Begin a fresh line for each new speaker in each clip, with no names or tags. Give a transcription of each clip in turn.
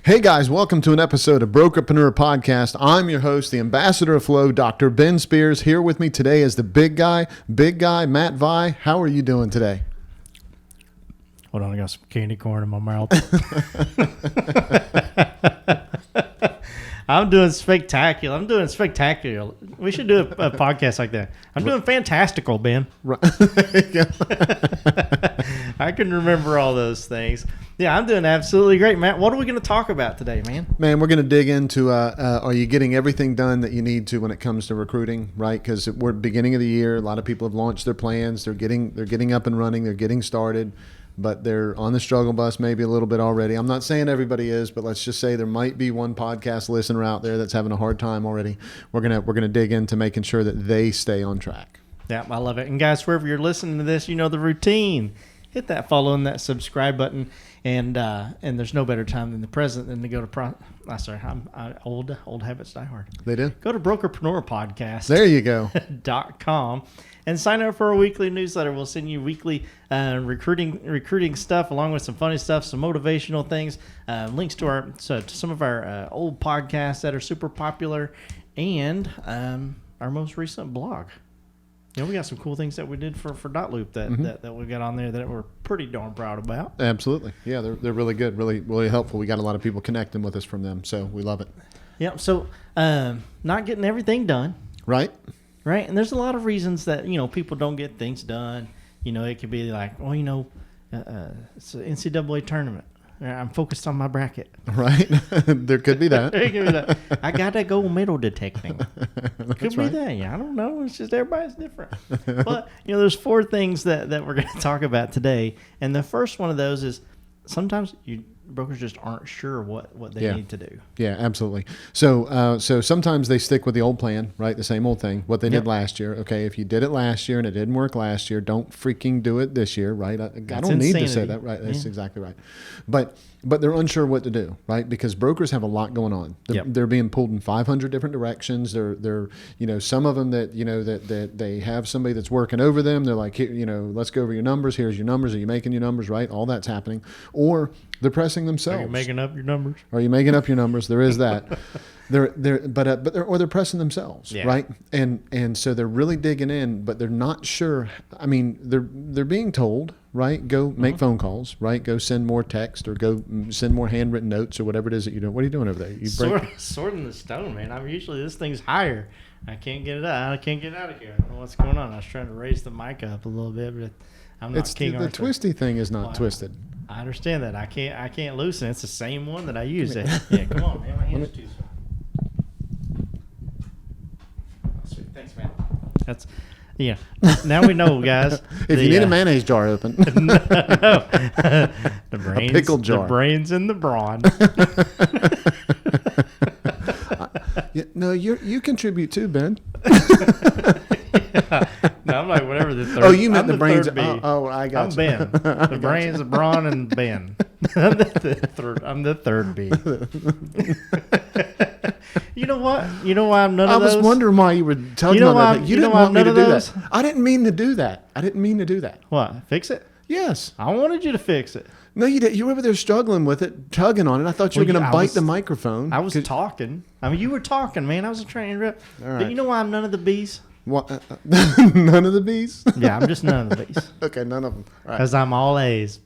Hey guys, welcome to an episode of Brokerpreneur Podcast. I'm your host, the ambassador of flow, Dr. Ben Spears. Here with me today is the big guy, Matt Vi. How are you doing today?
Hold on, I got some candy corn in my mouth. I'm doing spectacular. We should do a podcast like that. I'm doing fantastical, Ben.
Right.
I can remember all those things. Yeah, I'm doing absolutely great, Matt. What are we going to talk about today, man?
Man, we're going to dig into are you getting everything done that you need to when it comes to recruiting, right? Because we're beginning of the year. A lot of people have launched their plans. They're getting up and running. They're getting started. But they're on the struggle bus maybe a little bit already. I'm not saying everybody is, but let's just say there might be one podcast listener out there that's having a hard time already. We're gonna dig into making sure that they stay on track.
Yeah, I love it. And guys, wherever you're listening to this, you know the routine. Hit that follow and that subscribe button, and there's no better time than the present than to go to old habits die hard.
They do.
Go to Brokerpreneur Podcast.
There you go.
.com and sign up for our weekly newsletter. We'll send you weekly recruiting stuff along with some funny stuff, some motivational things, links to some of our old podcasts that are super popular, and our most recent blog. You know, we got some cool things that we did for .loop that we got on there that we're pretty darn proud about.
Absolutely. Yeah, they're really good, really helpful. We got a lot of people connecting with us from them, so we love it.
Yeah, so not getting everything done.
Right.
Right, and there's a lot of reasons that, people don't get things done. It could be like, it's an NCAA tournament. I'm focused on my bracket.
Right. There could be that.
There could be that. I got to go metal detecting. Could be
right.
that. Yeah, I don't know. It's just everybody's different. But, there's 4 things that we're going to talk about today. And the first one of those is sometimes brokers just aren't sure what they need to do.
Yeah, absolutely. So sometimes they stick with the old plan, right? The same old thing, what they did last year. Okay, if you did it last year and it didn't work last year, don't freaking do it this year, right? I don't need to say that, right? That's exactly right. But they're unsure what to do, right? Because brokers have a lot going on. They're being pulled in 500 different directions. They're some of them that they have somebody that's working over them. They're like, let's go over your numbers. Here's your numbers. Are you making your numbers, right? All that's happening. Or they're pressing themselves.
Are you making up your numbers?
Are you making up your numbers? There is that. They're pressing themselves, right? And so they're really digging in, but they're not sure. I mean, they're being told, right? Go make phone calls, right? Go send more text or go send more handwritten notes or whatever it is that you're doing. What are you doing over there?
Sorting the stone, man. Usually this thing's higher. I can't get it out. I can't get out of here. I don't know what's going on. I was trying to raise the mic up a little bit, but I'm not King Arthur.
The twisty thing is not twisted.
I understand that. I can't loosen it. It's the same one that I use. Yeah, come on, man. My hand's too small. Sweet. Thanks, man. Now we know, guys.
If you need a mayonnaise jar open.
No. The brains,
a pickle jar.
The brains and the brawn.
No, you contribute too, Ben.
No, I'm like whatever the third.
Oh, you meant the brains. I got
I'm Ben. The brains, the brawn, and Ben. I'm the third B. You know what? You know why I'm none of those?
I was wondering why you were tugging on that. You didn't want me to do that. I didn't mean to do that.
What? Fix it?
Yes.
I wanted you to fix it.
No, you did. You were over there struggling with it, tugging on it. I thought you were going to bite the microphone.
I was talking. I mean, you were talking, man. I wasn't trying to interrupt.
All right.
But you know why I'm none of the B's?
What? None of the B's?
Yeah, I'm just none of the B's.
Okay, none of them.
Because I'm all A's.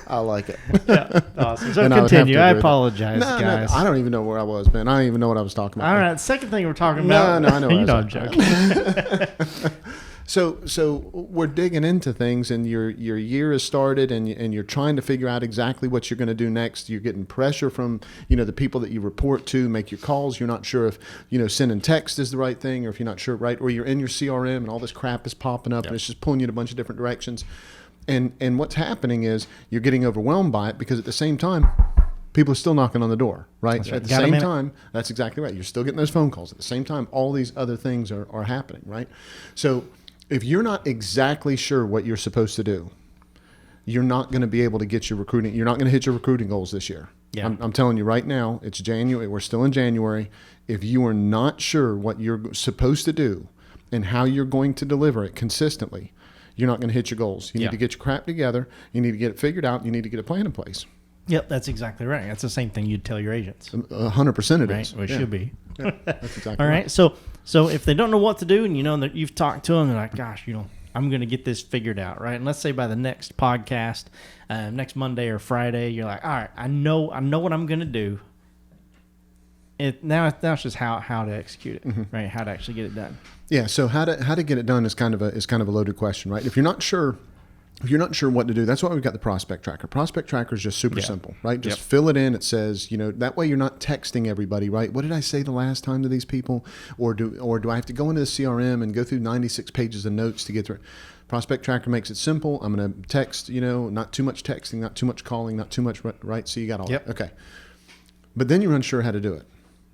I like it.
Yeah, awesome. So continue. I apologize, guys.
No, I don't even know where I was, Ben. I don't even know what I was talking about.
All right, second thing we're talking about.
No, I know.
You know I'm joking.
So we're digging into things, and your year has started, and you're trying to figure out exactly what you're going to do next. You're getting pressure from the people that you report to, make your calls. You're not sure if sending text is the right thing, or if you're not sure, right? Or you're in your CRM, and all this crap is popping up, and it's just pulling you in a bunch of different directions. And what's happening is you're getting overwhelmed by it because at the same time, people are still knocking on the door, right?
That's right.
At the same time, that's exactly right. You're still getting those phone calls. At the same time, all these other things are happening, right? So if you're not exactly sure what you're supposed to do, you're not going to be able to get your recruiting. You're not going to hit your recruiting goals this year. Yeah. I'm telling you right now, it's January. We're still in January. If you are not sure what you're supposed to do and how you're going to deliver it consistently, you're not going to hit your goals. You need to get your crap together. You need to get it figured out. You need to get a plan in place.
Yep, that's exactly right. That's the same thing you'd tell your agents.
100% it is.
Well, it should be.
Yeah, that's exactly
All right. So if they don't know what to do, and you know that you've talked to them, they're like, gosh, I'm going to get this figured out, right? And let's say by the next podcast, next Monday or Friday, you're like, all right, I know what I'm going to do. Now it's just how to execute it, right? How to actually get it done.
Yeah. So how to get it done is kind of a loaded question, right? If you're not sure what to do, that's why we've got the prospect tracker. Prospect tracker is just super simple, right? Just fill it in. It says, that way you're not texting everybody, right? What did I say the last time to these people? Or do I have to go into the CRM and go through 96 pages of notes to get through it? Prospect tracker makes it simple. I'm going to text, not too much texting, not too much calling, not too much, right? So you got all that. Okay. But then you're unsure how to do it,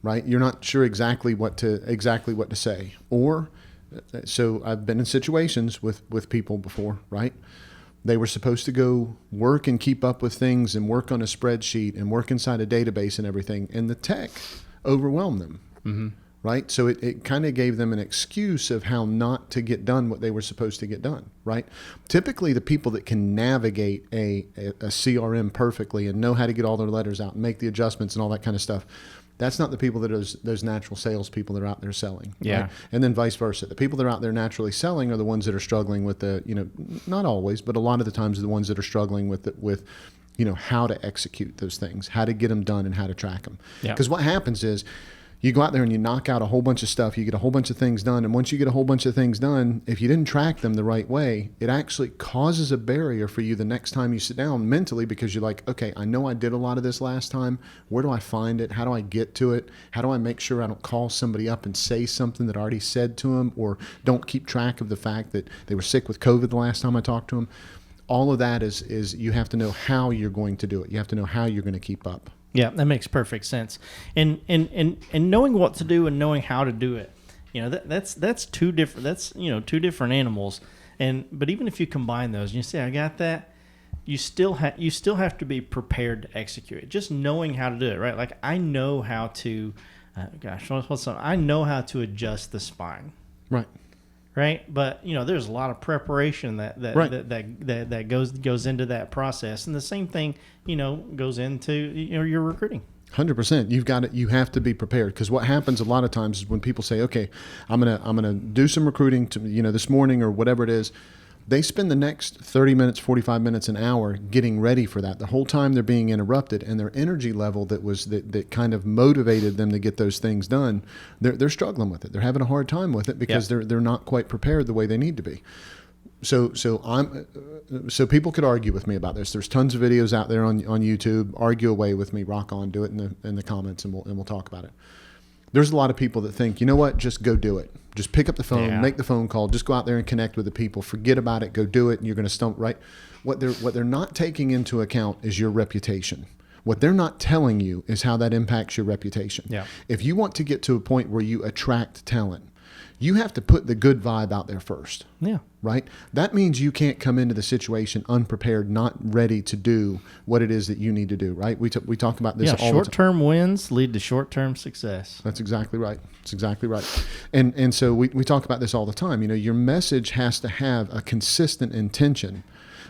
right? You're not sure exactly what to say. Or, so I've been in situations with people before, right? They were supposed to go work and keep up with things and work on a spreadsheet and work inside a database and everything. And the tech overwhelmed them, right? So it kind of gave them an excuse of how not to get done what they were supposed to get done, right? Typically, the people that can navigate a CRM perfectly and know how to get all their letters out and make the adjustments and all that kind of stuff, that's not the people that are those natural salespeople that are out there selling.
Yeah.
Right? And then vice versa. The people that are out there naturally selling are the ones that are struggling with not always, but a lot of the times the ones that are struggling with how to execute those things, how to get them done and how to track them. Because what happens is you go out there and you knock out a whole bunch of stuff, you get a whole bunch of things done. And once you get a whole bunch of things done, if you didn't track them the right way, it actually causes a barrier for you the next time you sit down mentally, because you're like, okay, I know I did a lot of this last time. Where do I find it? How do I get to it? How do I make sure I don't call somebody up and say something that I already said to them, or don't keep track of the fact that they were sick with COVID the last time I talked to them? All of that is you have to know how you're going to do it. You have to know how you're going to keep up.
Yeah, that makes perfect sense. And knowing what to do and knowing how to do it, that's two different. That's two different animals. But even if you combine those, and you say I got that, you still have to be prepared to execute it. Just knowing how to do it, right? Like I know how to, I know how to adjust the spine, right? But there's a lot of preparation that goes into that process, and the same thing goes into your recruiting.
100%. You have to be prepared, because what happens a lot of times is when people say, okay, I'm gonna do some recruiting to this morning or whatever it is, they spend the next 30 minutes, 45 minutes, an hour getting ready for that. The whole time they're being interrupted, and their energy level that kind of motivated them to get those things done, they're struggling with it. They're having a hard time with it because they're not quite prepared the way they need to be. So people could argue with me about this. There's tons of videos out there on YouTube. Argue away with me. Rock on. Do it in the comments, and we'll talk about it. There's a lot of people that think, you know what, just go do it. Just pick up the phone, make the phone call, just go out there and connect with the people. Forget about it, go do it, and you're going to stump, right? What they're not taking into account is your reputation. What they're not telling you is how that impacts your reputation. Yeah. If you want to get to a point where you attract talent, you have to put the good vibe out there first. Yeah. Right? That means you can't come into the situation unprepared, not ready to do what it is that you need to do, right? We talk about this all the time.
Short-term wins lead to short-term success.
That's exactly right. That's exactly right. And so we talk about this all the time. Your message has to have a consistent intention,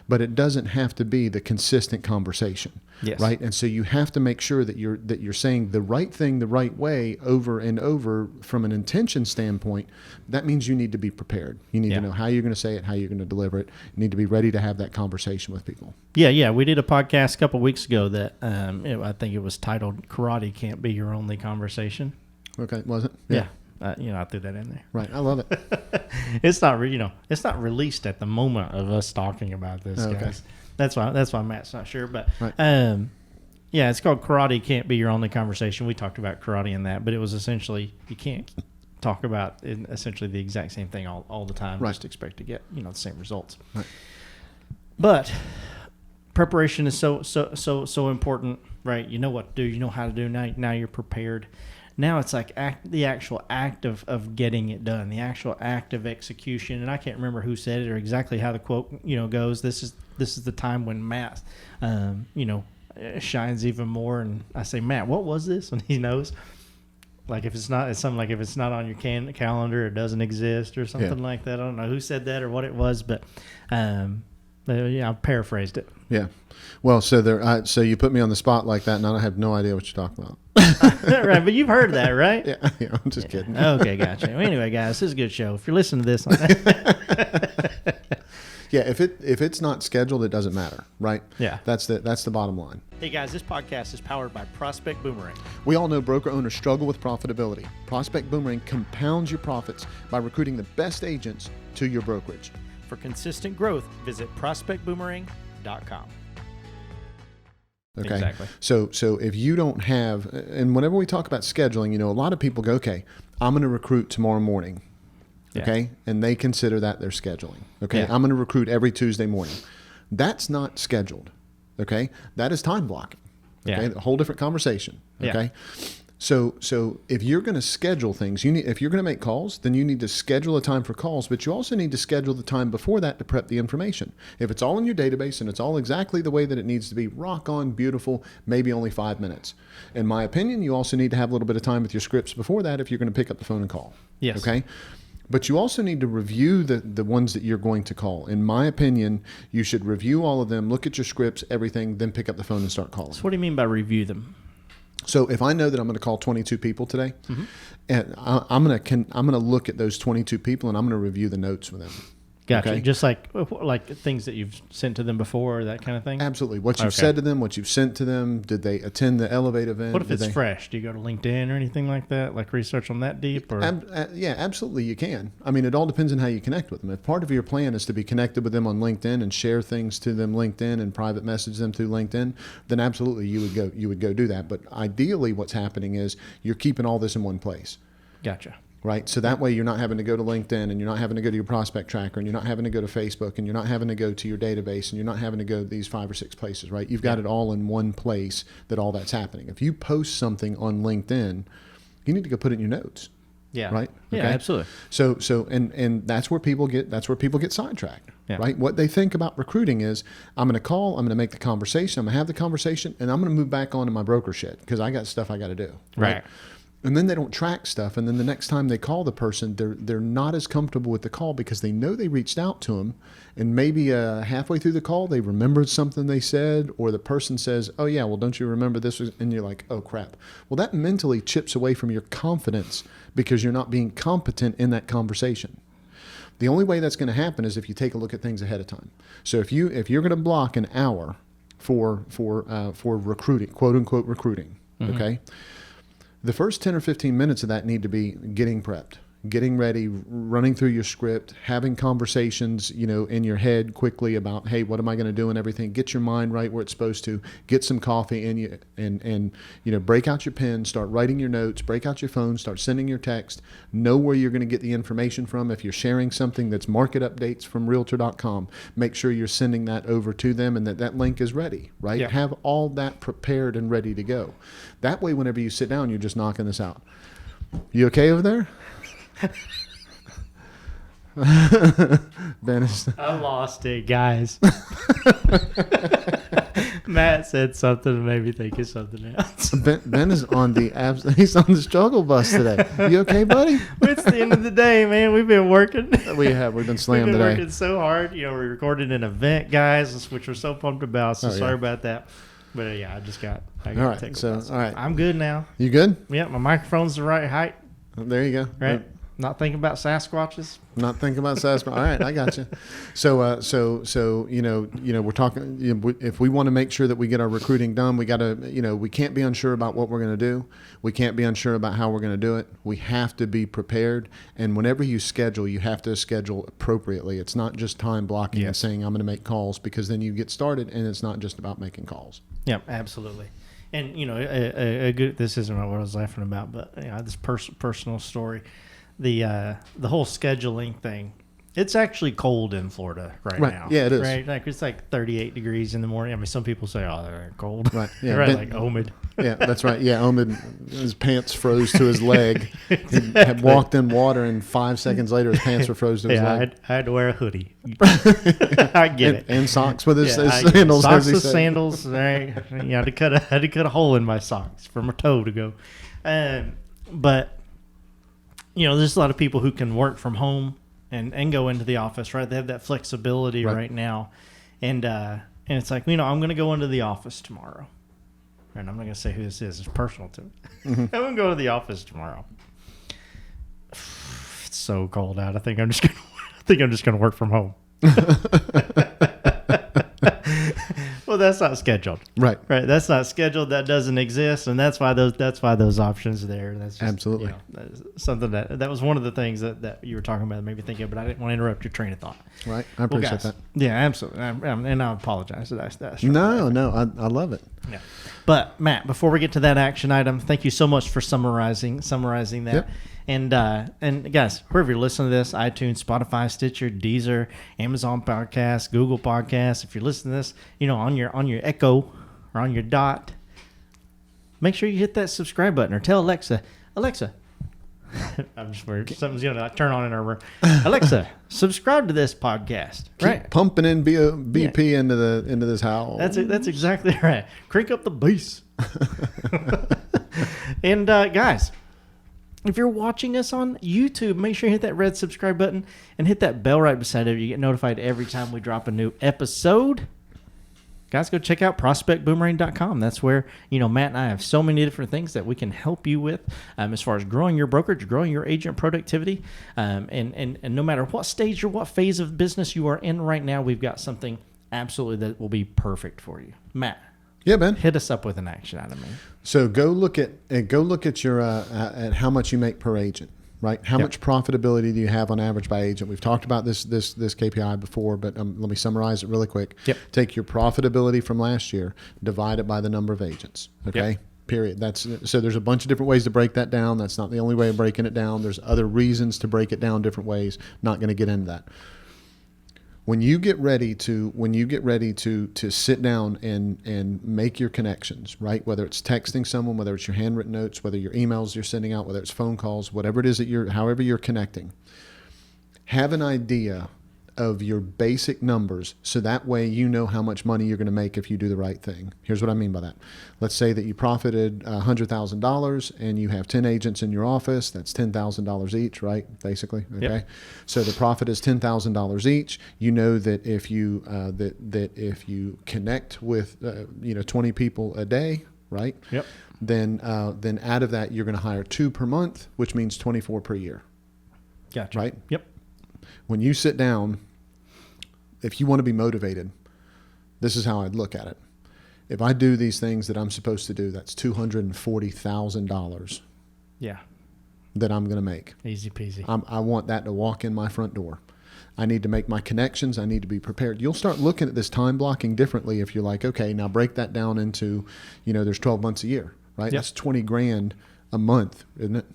but it doesn't have to be the consistent conversation. Yes. Right. And so you have to make sure that you're saying the right thing the right way over and over from an intention standpoint. That means you need to be prepared. You need to know how you're going to say it, how you're going to deliver it. You need to be ready to have that conversation with people.
Yeah. We did a podcast a couple of weeks ago that I think it was titled "Karate Can't Be Your Only Conversation."
Okay, was it?
Yeah. I threw that in there.
Right, I love it.
It's not released at the moment of us talking about this, guys. Okay. That's why Matt's not sure, but it's called "Karate Can't Be Your Only Conversation." We talked about karate in that, but it was essentially you can't talk about essentially the exact same thing all the time. Right. Just expect to get the same results. Right. But preparation is so important, right? You know what to do. You know how to do. Now you're prepared. Now it's like the actual act of getting it done, the actual act of execution. And I can't remember who said it or exactly how the quote goes. This is the time when Matt shines even more. And I say, Matt, what was this? And he knows. Like if it's not, it's something like if it's not on your calendar, it doesn't exist or something like that. I don't know who said that or what it was, but I paraphrased it.
Yeah. Well, so you put me on the spot like that, and I have no idea what you're talking about.
Right, but you've heard that, right?
Yeah, I'm just kidding.
Okay, gotcha. Well, anyway, guys, this is a good show. If you're listening to this,
yeah, if it's not scheduled, it doesn't matter, right?
Yeah,
that's the bottom line.
Hey guys, this podcast is powered by Prospect Boomerang.
We all know broker owners struggle with profitability. Prospect Boomerang compounds your profits by recruiting the best agents to your brokerage.
For consistent growth, visit prospectboomerang.com.
Okay.
Exactly.
So if you don't have, and whenever we talk about scheduling, a lot of people go, okay, I'm going to recruit tomorrow morning. Okay. And they consider that their scheduling. Okay. I'm going to recruit every Tuesday morning. That's not scheduled. Okay. That is time blocking. Okay. A whole different conversation. Okay. So if you're going to schedule things, if you're going to make calls, then you need to schedule a time for calls, but you also need to schedule the time before that to prep the information. If it's all in your database and it's all exactly the way that it needs to be, rock on, beautiful, maybe only 5 minutes. In my opinion, you also need to have a little bit of time with your scripts before that if you're going to pick up the phone and call.
Yes.
Okay. But you also need to review the ones that you're going to call. In my opinion, you should review all of them, look at your scripts, everything, then pick up the phone and start calling.
So what do you mean by review them?
So if I know that I'm going to call 22 people today, and I'm going to look at those 22 people and I'm going to review the notes with them.
Gotcha.
Okay?
Just like things that you've sent to them before, that kind of thing?
Absolutely. What you've said to them, what you've sent to them, did they attend the Elevate event?
What if it's fresh? Do you go to LinkedIn or anything like that? Like research on that deep? Or?
Yeah, absolutely you can. I mean, it all depends on how you connect with them. If part of your plan is to be connected with them on LinkedIn and share things to them LinkedIn and private message them through LinkedIn, then absolutely you would go do that. But ideally what's happening is you're keeping all this in one place.
Gotcha.
Right. So that way you're not having to go to LinkedIn and you're not having to go to your prospect tracker and you're not having to go to Facebook and you're not having to go to your database and you're not having to go to these 5 or 6 places, right? You've got it all in one place that all that's happening. If you post something on LinkedIn, you need to go put it in your notes.
Yeah.
Right.
Yeah,
okay?
absolutely.
So and that's where people get sidetracked.
Yeah.
Right. What they think about recruiting is I'm going to call, I'm going to make the conversation, I'm going to have the conversation, and I'm going to move back onto my broker shit because I got stuff I got to do.
Right.
And then they don't track stuff. And then the next time they call the person, they're not as comfortable with the call because they know they reached out to them. And maybe halfway through the call, they remembered something they said, or the person says, oh, yeah, well, don't you remember this? And you're like, oh, crap. Well, that mentally chips away from your confidence because you're not being competent in that conversation. The only way that's going to happen is if you take a look at things ahead of time. So if you're going to block an hour for recruiting, quote unquote recruiting, okay? The first 10 or 15 minutes of that need to be getting prepped, getting ready, running through your script, having conversations, in your head quickly about, hey, what am I going to do and everything. Get your mind right where it's supposed to. Get some coffee in you and break out your pen, start writing your notes, break out your phone, start sending your text. Know where you're going to get the information from. If you're sharing something that's market updates from realtor.com, make sure you're sending that over to them and that link is ready, right?
Yeah.
Have all that prepared and ready to go. That way, whenever you sit down, you're just knocking this out. You okay over there? Ben is...
I lost it, guys. Matt said something and made me think of something else.
Ben is on he's on the struggle bus today. You okay, buddy?
It's the end of the day, man. We've been working.
We've been slammed today.
Working so hard. We recorded an event, guys, which we're so pumped about. So sorry about that. But yeah, I got
all right. So all right,
I'm good now.
You good?
Yeah, my microphone's the right height.
There you go.
Right. Not thinking about Sasquatches.
Not thinking about Sasquatch. All right, I got you. So we're talking. If we want to make sure that we get our recruiting done, we got to. We can't be unsure about what we're going to do. We can't be unsure about how we're going to do it. We have to be prepared. And whenever you schedule, you have to schedule appropriately. It's not just time blocking and saying I'm going to make calls, because then you get started and it's not just about making calls.
Yeah, absolutely. And a good. This isn't what I was laughing about, but this personal story. The whole scheduling thing. It's actually cold in Florida right now.
Yeah, it is.
Right, like it's like 38 degrees in the morning. I mean, some people say, "Oh, they're cold."
Right. Yeah.
Right. Like Omid.
Yeah, that's right. Yeah, Omid, his pants froze to his leg. Exactly. He had walked in water, and 5 seconds later, his pants were froze to his leg.
I had to wear a hoodie. I get it.
And socks with his sandals.
Socks with sandals. Right. I had to cut a hole in my socks for my toe to go. But, there's a lot of people who can work from home and go into the office, right? They have that flexibility right now. And it's like, I'm going to go into the office tomorrow. And I'm not going to say who this is. It's personal to me. Mm-hmm. I'm going to go to the office tomorrow. It's so cold out. I think I'm just going to work from home. Well, that's not scheduled. Right. That's not scheduled. That doesn't exist, and that's why those options are there. That's just,
absolutely
that's something that was one of the things that you were talking about that made me think of, but I didn't want to interrupt your train of thought.
Right. I appreciate that.
Yeah, absolutely. And I apologize. That's
no, I love it.
Yeah. But Matt, before we get to that action item, thank you so much for summarizing that. Yep. And guys, wherever you're listening to this, iTunes, Spotify, Stitcher, Deezer, Amazon Podcasts, Google Podcasts, if you're listening to this, on your Echo or on your Dot, make sure you hit that subscribe button or tell Alexa, I'm just worried something's going to turn on in our room. Alexa, subscribe to this podcast.
Keep pumping in BP into this house.
That's exactly right. Crank up the bass. And guys, if you're watching us on YouTube, make sure you hit that red subscribe button and hit that bell right beside it. You get notified every time we drop a new episode. Guys, go check out prospectboomerang.com. That's where, Matt and I have so many different things that we can help you with as far as growing your brokerage, growing your agent productivity. And no matter what stage or what phase of business you are in right now, we've got something absolutely that will be perfect for you. Matt.
Yeah, Ben.
Hit us up with an action item.
So go look at your at how much you make per agent, right? How much profitability do you have on average by agent? We've talked about this KPI before, but let me summarize it really quick.
Yep.
Take your profitability from last year, divide it by the number of agents. Okay.
Yep.
Period. So there's a bunch of different ways to break that down. That's not the only way of breaking it down. There's other reasons to break it down different ways. Not going to get into that. When you get ready to sit down and make your connections, right? Whether it's texting someone, whether it's your handwritten notes, whether your emails you're sending out, whether it's phone calls, whatever it is however you're connecting, have an idea of your basic numbers so that way you know how much money you're going to make if you do the right thing. Here's what I mean by that. Let's say that you profited $100,000 and you have 10 agents in your office. That's $10,000 each, right? Basically. Okay.
Yep.
So the profit is $10,000 each. You know that if you that if you connect with 20 people a day, right?
Yep.
Then out of that you're going to hire 2 per month, which means 24 per year.
Gotcha.
Right?
Yep.
When you sit down, if you want to be motivated, this is how I'd look at it. If I do these things that I'm supposed to do, that's $240,000.
Yeah.
That I'm going to make.
Easy peasy.
I want that to walk in my front door. I need to make my connections. I need to be prepared. You'll start looking at this time blocking differently if you're like, okay, now break that down into, there's 12 months a year, right?
Yep.
That's $20,000 a month, isn't it?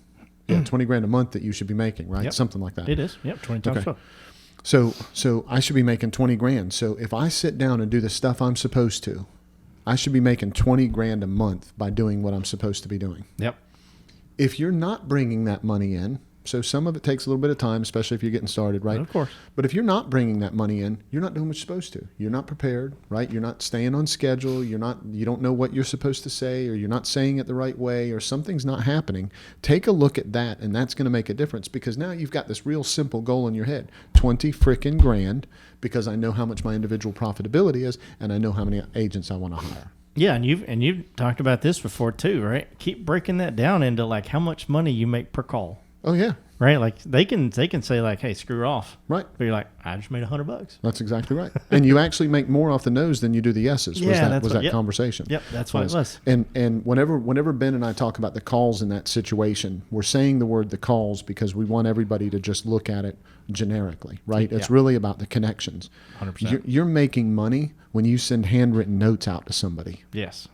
Yeah, $20,000 a month that you should be making, right?
Yep.
Something like that.
It is. Yep, 20 times 12.
So I should be making $20,000. So if I sit down and do the stuff I'm supposed to, I should be making $20,000 a month by doing what I'm supposed to be doing.
Yep.
If you're not bringing that money in, so some of it takes a little bit of time, especially if you're getting started, right?
Of course.
But if you're not bringing that money in, you're not doing what you're supposed to. You're not prepared, right? You're not staying on schedule. You don't know what you're supposed to say, or you're not saying it the right way, or something's not happening. Take a look at that, and that's going to make a difference, because now you've got this real simple goal in your head: 20 freaking grand, because I know how much my individual profitability is, and I know how many agents I want to hire.
Yeah, and you've talked about this before too, right? Keep breaking that down into like how much money you make per call.
Oh yeah.
Right, like they can say like, "Hey, screw off."
Right.
But you're like, "I just made $100."
That's exactly right. And you actually make more off the nose than you do the yeses. Was that conversation?
Yep, that's what it was.
And whenever Ben and I talk about the calls in that situation, we're saying the word the calls because we want everybody to just look at it generically, right? It's really about the connections.
100%.
You're making money when you send handwritten notes out to somebody.
Yes.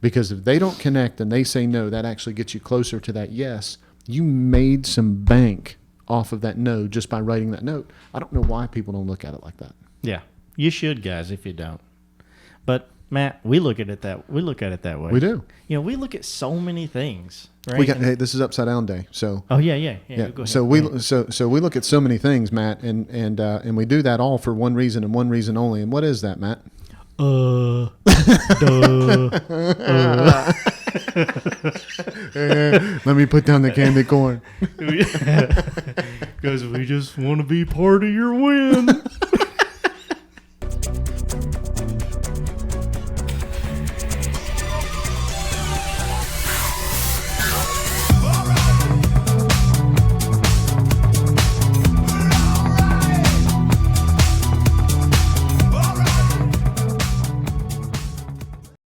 Because if they don't connect and they say no, that actually gets you closer to that yes. You made some bank off of that no just by writing that note. I don't know why people don't look at it like that.
Yeah, you should, guys, if you don't. But Matt, we look at it that way.
We do.
We look at so many things. Right?
Hey, this is Upside Down Day, so.
Oh yeah. Go ahead.
So we look at so many things, Matt, and we do that all for one reason and one reason only. And what is that, Matt? Let me put down the candy corn.
Because we just want to be part of your win.